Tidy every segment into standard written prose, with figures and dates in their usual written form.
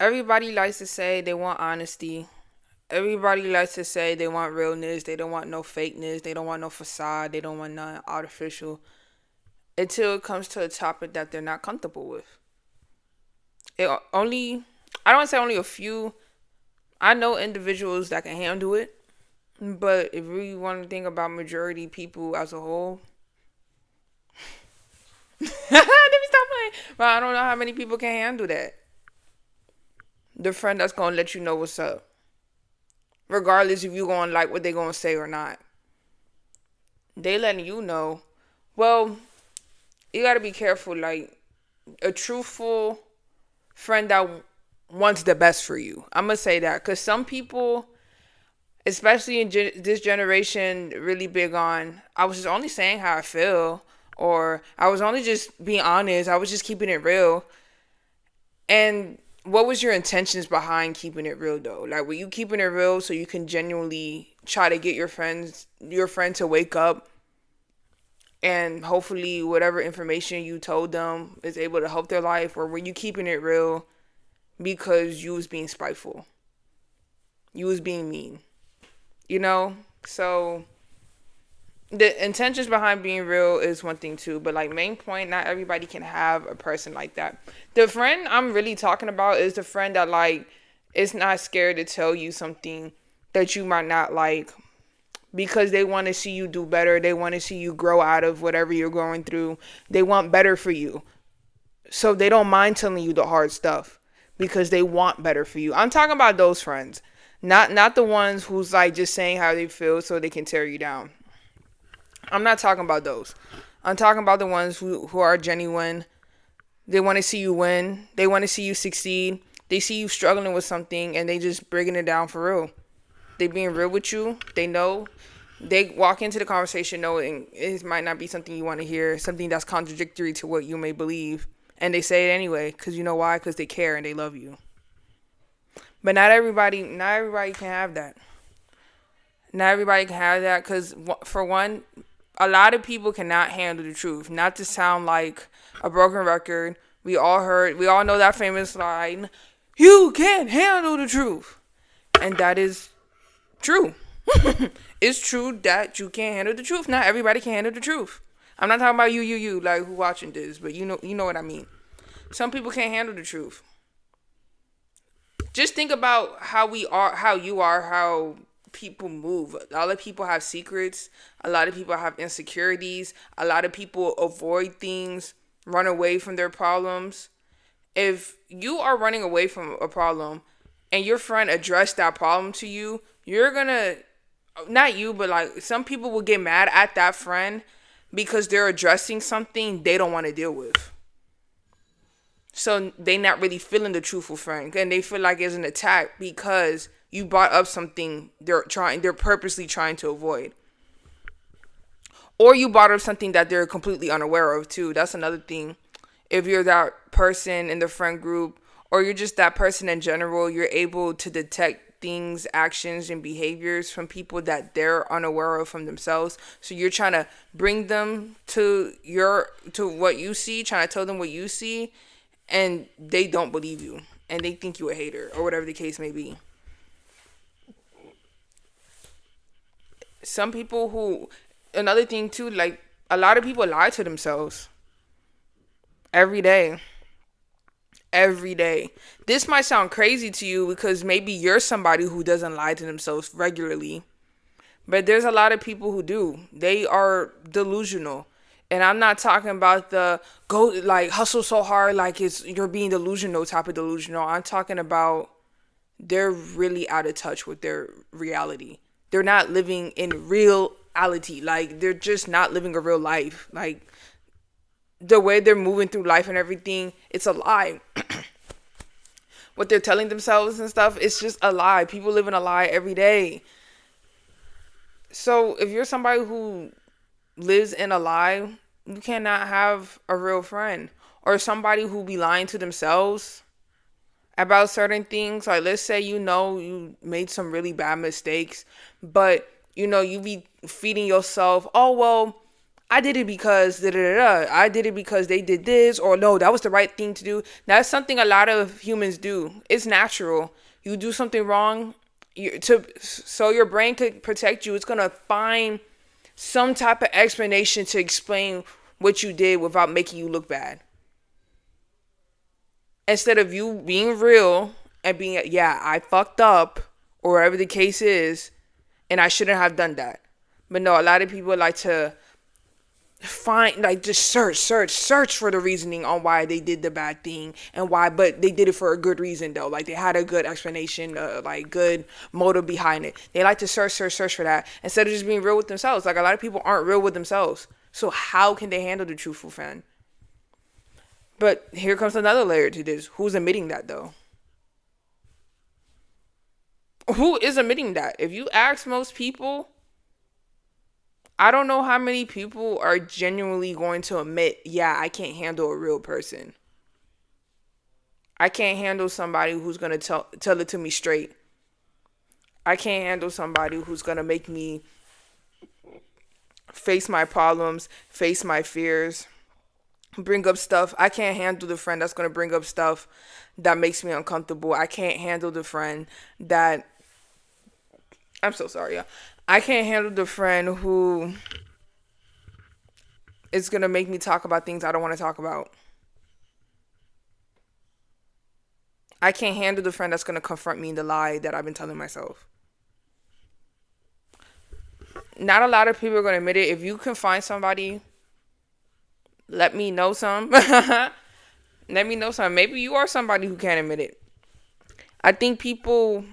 Everybody likes to say they want honesty. Everybody likes to say they want realness. They don't want no fakeness. They don't want no facade. They don't want nothing artificial until it comes to a topic that they're not comfortable with. It only, I don't say only a few. I know individuals that can handle it, but if we want to think about majority people as a whole, let me stop playing. But I don't know how many people can handle that. The friend that's gonna let you know what's up, regardless if you gonna like what they gonna say or not. They letting you know. Well, you gotta be careful. Like a truthful friend that wants the best for you. I'm gonna say that because some people, especially in this generation, really big on. I was just only saying how I feel, or I was only just being honest. I was just keeping it real. And what was your intentions behind keeping it real though? Like were you keeping it real so you can genuinely try to get your friend to wake up and hopefully whatever information you told them is able to help their life, or were you keeping it real because you was being spiteful? You was being mean. You know? So the intentions behind being real is one thing too, but like main point, not everybody can have a person like that. The friend I'm really talking about is the friend that like is not scared to tell you something that you might not like because they want to see you do better. They want to see you grow out of whatever you're going through. They want better for you. So they don't mind telling you the hard stuff because they want better for you. I'm talking about those friends. Not the ones who's like just saying how they feel so they can tear you down. I'm not talking about those. I'm talking about the ones who are genuine. They want to see you win. They want to see you succeed. They see you struggling with something and they just breaking it down for real. They being real with you. They know. They walk into the conversation knowing it might not be something you want to hear, something that's contradictory to what you may believe. And they say it anyway because you know why? Because they care and they love you. But not everybody can have that. Not everybody can have that because for one, a lot of people cannot handle the truth. Not to sound like a broken record. We all know that famous line, you can't handle the truth. And that is true. It's true that you can't handle the truth. Not everybody can handle the truth. I'm not talking about you, like who watching this, but you know what I mean. Some people can't handle the truth. Just think about how we are, how you are, how people move. A lot of people have secrets. A lot of people have insecurities. A lot of people avoid things, run away from their problems. If you are running away from a problem and your friend addressed that problem to you, you're gonna, not you, but like some people will get mad at that friend because they're addressing something they don't want to deal with. So they not really feeling the truthful friend, and they feel like it's an attack because you brought up something they're purposely trying to avoid, or you brought up something that they're completely unaware of too. That's another thing. If you're that person in the friend group, or you're just that person in general, you're able to detect things, actions, and behaviors from people that they're unaware of from themselves. So you're trying to bring them to what you see, trying to tell them what you see, and they don't believe you and they think you a hater or whatever the case may be. Some people who, another thing too, like a lot of people lie to themselves every day. Every day. This might sound crazy to you because maybe you're somebody who doesn't lie to themselves regularly, but there's a lot of people who do. They are delusional. And I'm not talking about the go like hustle so hard like it's you're being delusional type of delusional. I'm talking about they're really out of touch with their reality. They're not living in reality. Like they're just not living a real life. Like the way they're moving through life and everything, it's a lie. What they're telling themselves and stuff, it's just a lie. People live in a lie every day. So if you're somebody who lives in a lie, you cannot have a real friend. Or somebody who be lying to themselves about certain things. Like let's say you made some really bad mistakes, but you be feeding yourself, oh well, I did it because da, da, da, da. I did it because they did this, or no, that was the right thing to do. That's something a lot of humans do. It's natural. You do something wrong, so your brain could protect you. It's gonna find some type of explanation to explain what you did without making you look bad. Instead of you being real and being, yeah, I fucked up, or whatever the case is, and I shouldn't have done that. But no, a lot of people like to find, like, just search for the reasoning on why they did the bad thing and why, but they did it for a good reason though. Like, they had a good explanation, like good motive behind it. They like to search for that instead of just being real with themselves. Like, a lot of people aren't real with themselves. So how can they handle the truthful fan? But here comes another layer to this. Who's admitting that though? Who is admitting that? If you ask most people, I don't know how many people are genuinely going to admit, yeah, I can't handle a real person. I can't handle somebody who's going to tell it to me straight. I can't handle somebody who's going to make me face my problems, face my fears, bring up stuff. I can't handle the friend that's going to bring up stuff that makes me uncomfortable. I can't handle the friend that, I'm so sorry, yeah. I can't handle the friend who is going to make me talk about things I don't want to talk about. I can't handle the friend that's going to confront me in the lie that I've been telling myself. Not a lot of people are going to admit it. If you can find somebody, let me know some. Let me know some. Maybe you are somebody who can't admit it. I think people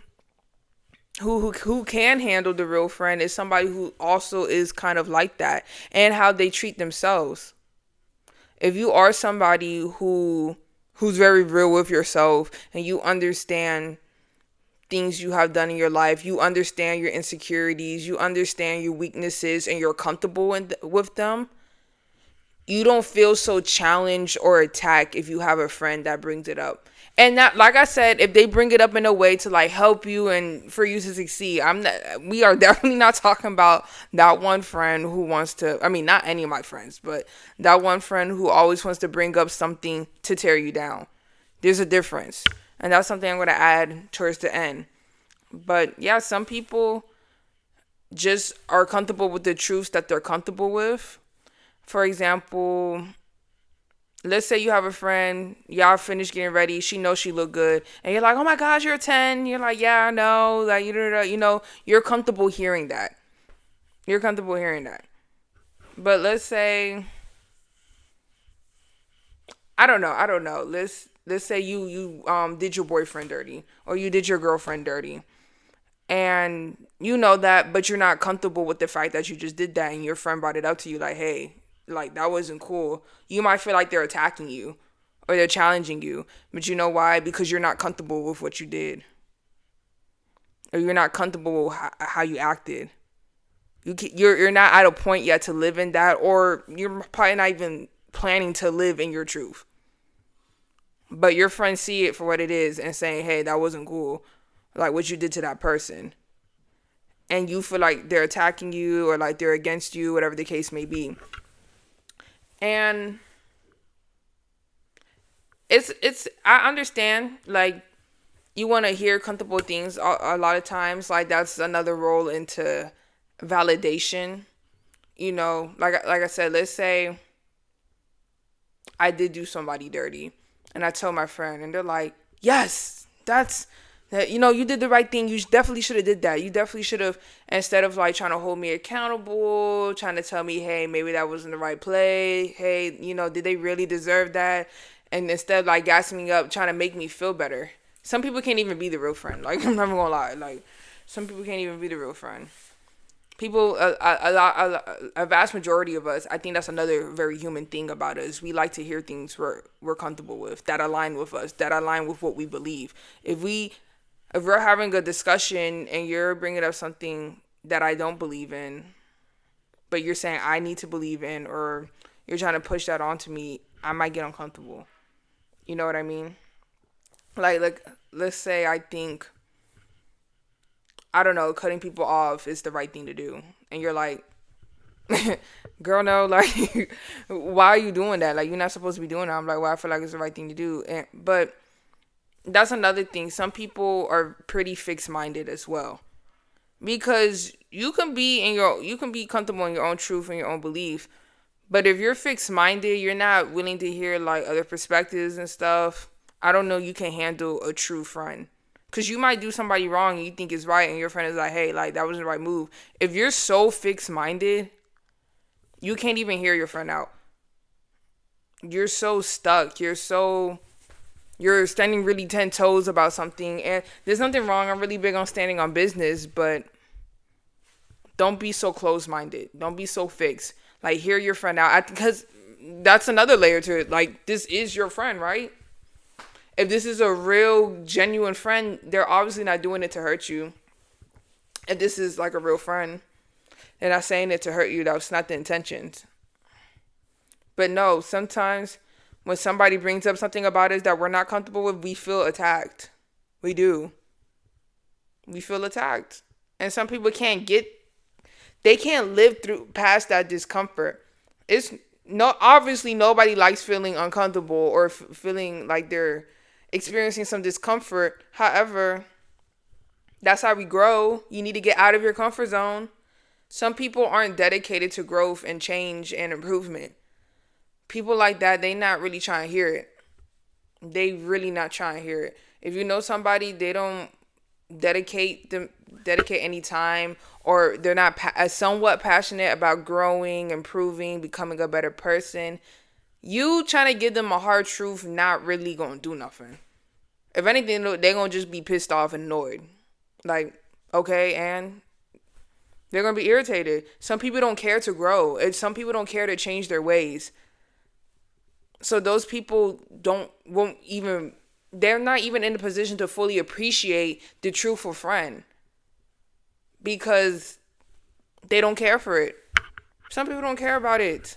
who can handle the real friend is somebody who also is kind of like that, and how they treat themselves. If you are somebody who's very real with yourself and you understand things you have done in your life, you understand your insecurities, you understand your weaknesses, and you're comfortable with them, you don't feel so challenged or attacked if you have a friend that brings it up. And that, like I said, if they bring it up in a way to like help you and for you to succeed, we are definitely not talking about that one friend who wants to, I mean, not any of my friends, but that one friend who always wants to bring up something to tear you down. There's a difference. And that's something I'm going to add towards the end. But yeah, some people just are comfortable with the truths that they're comfortable with. For example, let's say you have a friend, y'all finished getting ready, she knows she look good, and you're like, oh my gosh, you're a 10. You're like, yeah, I know. Like, you're comfortable hearing that. You're comfortable hearing that. But let's say, I don't know. Let's say you did your boyfriend dirty, or you did your girlfriend dirty. And you know that, but you're not comfortable with the fact that you just did that, and your friend brought it up to you like, hey, like, that wasn't cool. You might feel like they're attacking you or they're challenging you, but you know why? Because you're not comfortable with what you did, or you're not comfortable with how you acted. You're not at a point yet to live in that, or you're probably not even planning to live in your truth. But your friends see it for what it is and saying, hey, that wasn't cool, like what you did to that person. And you feel like they're attacking you or like they're against you, whatever the case may be. And it's I understand, like, you want to hear comfortable things a lot of times. Like, that's another role into validation. Like I said, let's say I did do somebody dirty, and I tell my friend, and they're like, yes, that, you did the right thing. You definitely should have did that. You definitely should have, instead of like trying to hold me accountable, trying to tell me, hey, maybe that wasn't the right play. Hey, did they really deserve that? And instead of like gassing me up, trying to make me feel better. Some people can't even be the real friend. Like, I'm never gonna lie. Like, some people can't even be the real friend. People, a vast majority of us, I think that's another very human thing about us. We like to hear things we're comfortable with, that align with us, that align with what we believe. If we're having a discussion and you're bringing up something that I don't believe in, but you're saying I need to believe in, or you're trying to push that onto me, I might get uncomfortable. You know what I mean? Like, let's say I think, I don't know, cutting people off is the right thing to do. And you're like, Girl, no, like, why are you doing that? Like, you're not supposed to be doing that. I'm like, well, I feel like it's the right thing to do. But that's another thing. Some people are pretty fixed minded as well. Because you can be comfortable in your own truth and your own belief. But if you're fixed minded, you're not willing to hear like other perspectives and stuff. I don't know, you can handle a true friend. Cause you might do somebody wrong and you think it's right, and your friend is like, "Hey, like that wasn't the right move." If you're so fixed minded, you can't even hear your friend out. You're so stuck. You're standing really 10 toes about something, and there's nothing wrong. I'm really big on standing on business, but don't be so close minded. Don't be so fixed. Like, hear your friend out, because that's another layer to it. Like, this is your friend, right? If this is a real, genuine friend, they're obviously not doing it to hurt you. If this is like a real friend, they're not saying it to hurt you. That was not the intentions. But no, sometimes when somebody brings up something about us that we're not comfortable with, we feel attacked. We do. We feel attacked. And some people they can't live through past that discomfort. It's no obviously nobody likes feeling uncomfortable or feeling like they're experiencing some discomfort. However, that's how we grow. You need to get out of your comfort zone. Some people aren't dedicated to growth and change and improvement. People like that, they not really trying to hear it. They really not trying to hear it. If you know somebody, they don't dedicate any time, or they're not somewhat passionate about growing, improving, becoming a better person, you trying to give them a hard truth not really gonna do nothing. If anything, they're gonna just be pissed off and annoyed. Like, okay, and they're gonna be irritated. Some people don't care to grow. Some people don't care to change their ways. So those people won't even, they're not even in a position to fully appreciate the truthful friend, because they don't care for it. Some people don't care about it.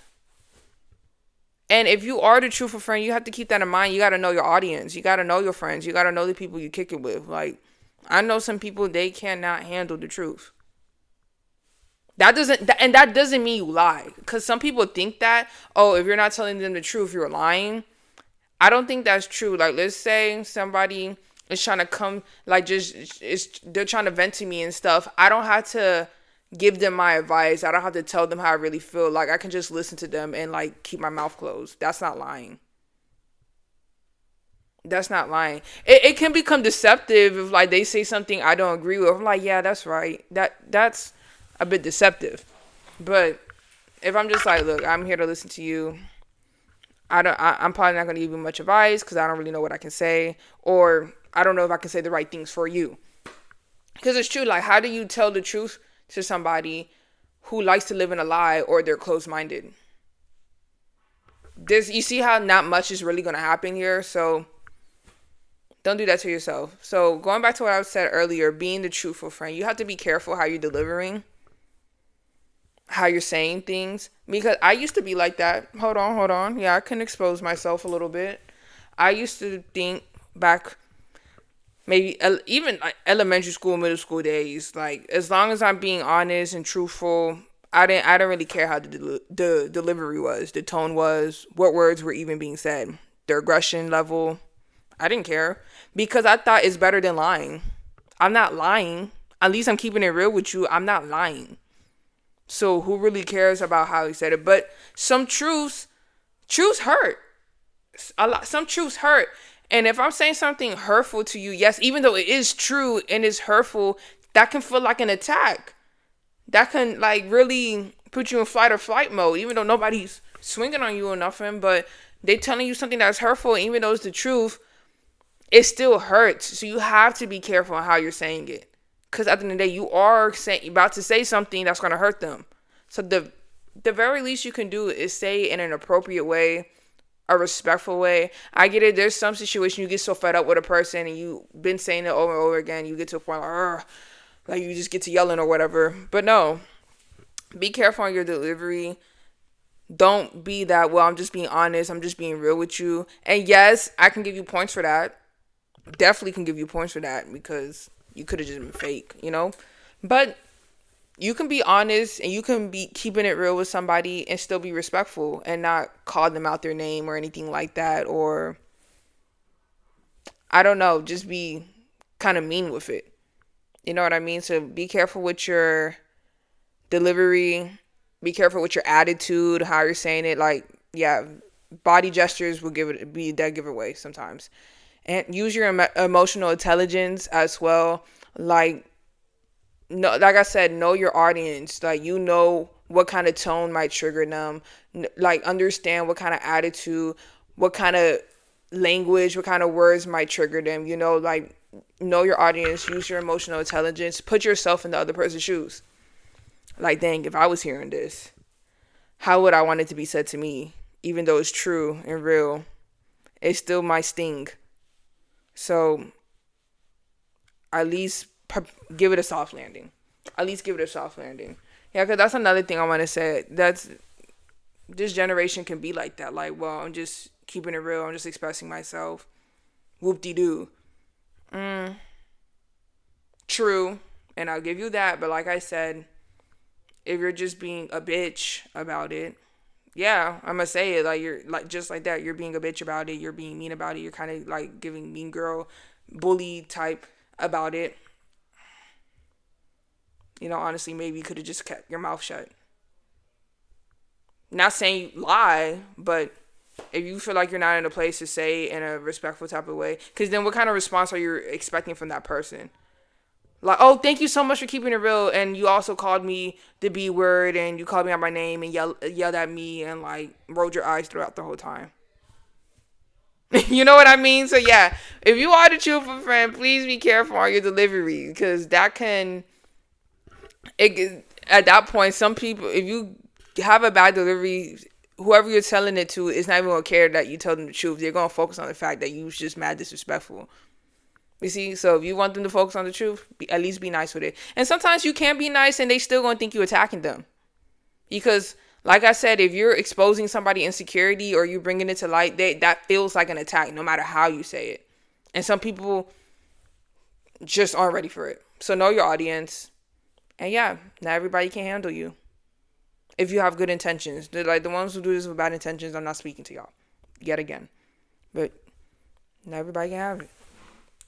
And if you are the truthful friend, you have to keep that in mind. You got to know your audience. You got to know your friends. You got to know the people you kick it with. Like, I know some people, they cannot handle the truth. That doesn't mean you lie. Because some people think that, oh, if you're not telling them the truth, you're lying. I don't think that's true. Like, let's say somebody is trying to come, like, they're trying to vent to me and stuff. I don't have to give them my advice. I don't have to tell them how I really feel. Like, I can just listen to them and, like, keep my mouth closed. That's not lying. That's not lying. It can become deceptive if, like, they say something I don't agree with. I'm like, yeah, that's right. That's a bit deceptive. But if I'm just like, look, I'm here to listen to you. I'm probably not going to give you much advice because I don't really know what I can say, or I don't know if I can say the right things for you. Because it's true. Like, how do you tell the truth to somebody who likes to live in a lie, or they're closed-minded? You see how not much is really going to happen here. So don't do that to yourself. So going back to what I said earlier, being the truthful friend, you have to be careful how you're delivering, how you're saying things, because I used to be like that. Hold on. Yeah, I can expose myself a little bit. I used to think back, maybe even like elementary school, middle school days, like, as long as I'm being honest and truthful, I didn't really care how the delivery was, the tone was, what words were even being said, the aggression level. I didn't care, because I thought it's better than lying. I'm not lying. At least I'm keeping it real with you. I'm not lying. So who really cares about how he said it? But some truths hurt. Some truths hurt. And if I'm saying something hurtful to you, yes, even though it is true and it's hurtful, that can feel like an attack. That can, like, really put you in fight or flight mode, even though nobody's swinging on you or nothing. But they telling you something that's hurtful, even though it's the truth, it still hurts. So you have to be careful on how you're saying it. Because at the end of the day, you are about to say something that's going to hurt them. So the very least you can do is say it in an appropriate way, a respectful way. I get it. There's some situation you get so fed up with a person and you've been saying it over and over again. You get to a point like you just get to yelling or whatever. But no, be careful on your delivery. Don't be that, well, I'm just being honest. I'm just being real with you. And yes, I can give you points for that. Definitely can give you points for that, because you could have just been fake, you know? But You can be honest and you can be keeping it real with somebody and still be respectful and not call them out their name or anything like that, or I don't know, just be kind of mean with it. You know what I mean? So be careful with your delivery, be careful with your attitude, how you're saying it. Like, yeah, body gestures will give it be that giveaway sometimes. And use your emotional intelligence as well. Like, no, like I said, know your audience. Like, you know what kind of tone might trigger them. Like, understand what kind of attitude, what kind of language, what kind of words might trigger them. You know, like, know your audience. Use your emotional intelligence. Put yourself in the other person's shoes. Like, dang, if I was hearing this, how would I want it to be said to me? Even though it's true and real, it still might sting. So at least give it a soft landing. At least give it a soft landing. Yeah, because that's another thing I want to say. That's this generation can be like that. Like, well, I'm just keeping it real. I'm just expressing myself. Whoop de doo. True, and I'll give you that. But like I said, if you're just being a bitch about it, yeah, I'm gonna say it. Like, you're like just like that. You're being a bitch about it. You're being mean about it. You're kind of like giving mean girl, bully type about it. You know, honestly, maybe you could have just kept your mouth shut. Not saying you lie, but if you feel like you're not in a place to say it in a respectful type of way, because then what kind of response are you expecting from that person? Like, oh, thank you so much for keeping it real, and you also called me the B word, and you called me out my name, and yelled at me, and like rolled your eyes throughout the whole time. You know what I mean? So yeah, if you are the truthful friend, please be careful on your delivery, because that can at that point, some people, if you have a bad delivery, whoever you're telling it to is not even gonna care that you tell them the truth. They're gonna focus on the fact that you was just mad disrespectful. You see, so if you want them to focus on the truth, at least be nice with it. And sometimes you can be nice, and they still gonna think you attacking them, because, like I said, if you're exposing somebody insecurity or you bringing it to light, that feels like an attack, no matter how you say it. And some people just aren't ready for it. So know your audience, and yeah, not everybody can handle you. If you have good intentions, they're like the ones who do this with bad intentions, I'm not speaking to y'all yet again. But not everybody can have it.